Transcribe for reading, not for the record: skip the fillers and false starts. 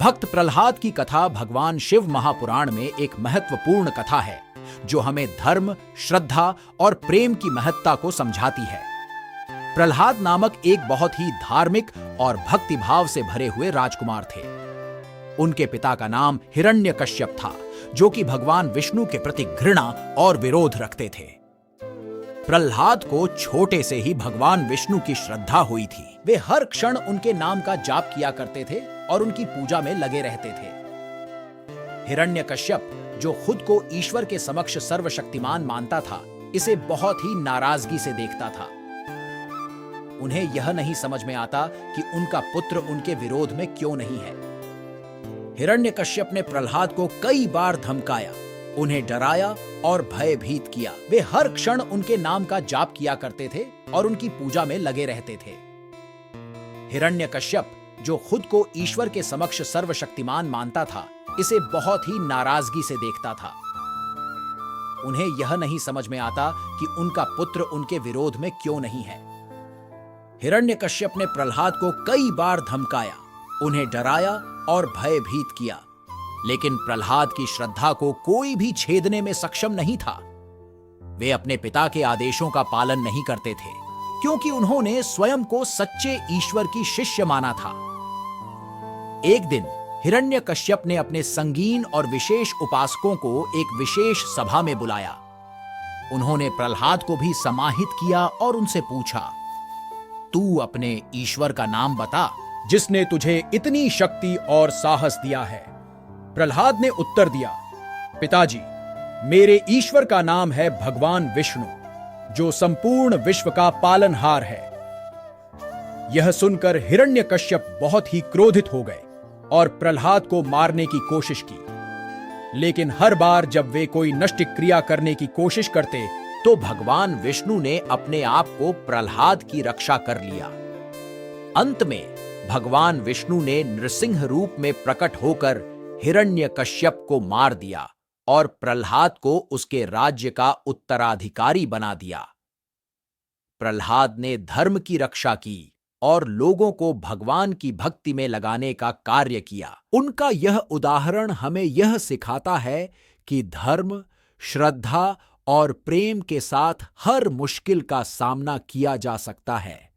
भक्त प्रहलाद की कथा भगवान शिव महापुराण में एक महत्वपूर्ण कथा है जो हमें धर्म, श्रद्धा और प्रेम की महत्ता को समझाती है। प्रहलाद नामक एक बहुत ही धार्मिक और भक्तिभाव से भरे हुए राजकुमार थे। उनके पिता का नाम हिरण्यकश्यप था, जो कि भगवान विष्णु के प्रति घृणा और विरोध रखते थे। प्रहलाद को छोटे से ही भगवान विष्णु की श्रद्धा हुई थी। वे हर क्षण उनके नाम का जाप किया करते थे और उनकी पूजा में लगे रहते थे। हिरण्यकश्यप, जो खुद को ईश्वर के समक्ष सर्वशक्तिमान मानता था, इसे बहुत ही नाराजगी से देखता था। उन्हें यह नहीं समझ में आता कि उनका पुत्र उनके विरोध में क्यों नहीं है। हिरण्यकश्यप ने प्रहलाद को कई बार धमकाया, उन्हें डराया और भयभीत किया। वे हर क्षण उनके नाम का जाप किया करते थे और उनकी पूजा में लगे रहते थे। हिरण्यकश्यप, जो खुद को ईश्वर के समक्ष सर्वशक्तिमान मानता था, इसे बहुत ही नाराजगी से देखता था। उन्हें यह नहीं समझ में आता कि उनका पुत्र उनके विरोध में क्यों नहीं है। हिरण्यकश्यप ने प्रहलाद को कई बार धमकाया, उन्हें डराया और भयभीत किया, लेकिन प्रहलाद की श्रद्धा को कोई भी छेदने में सक्षम नहीं था। वे अपने पिता के आदेशों का पालन नहीं करते थे, क्योंकि उन्होंने स्वयं को सच्चे ईश्वर की शिष्य माना था। एक दिन हिरण्यकश्यप ने अपने संगीन और विशेष उपासकों को एक विशेष सभा में बुलाया। उन्होंने प्रहलाद को भी समाहित किया और उनसे पूछा, तू अपने ईश्वर का नाम बता, जिसने तुझे इतनी शक्ति और साहस दिया है। प्रहलाद ने उत्तर दिया, पिताजी, मेरे ईश्वर का नाम है भगवान विष्णु, जो संपूर्ण विश्व का पालनहार है। यह सुनकर हिरण्यकश्यप बहुत ही क्रोधित हो गए और प्रहलाद को मारने की कोशिश की। लेकिन हर बार जब वे कोई नष्ट क्रिया करने की कोशिश करते, तो भगवान विष्णु ने अपने आप को प्रहलाद की रक्षा कर लिया। अंत में भगवान विष्णु ने नृसिंह रूप में प्रकट होकर हिरण्यकश्यप को मार दिया और प्रहलाद को उसके राज्य का उत्तराधिकारी बना दिया। प्रहलाद ने धर्म की रक्षा की और लोगों को भगवान की भक्ति में लगाने का कार्य किया। उनका यह उदाहरण हमें यह सिखाता है कि धर्म, श्रद्धा और प्रेम के साथ हर मुश्किल का सामना किया जा सकता है।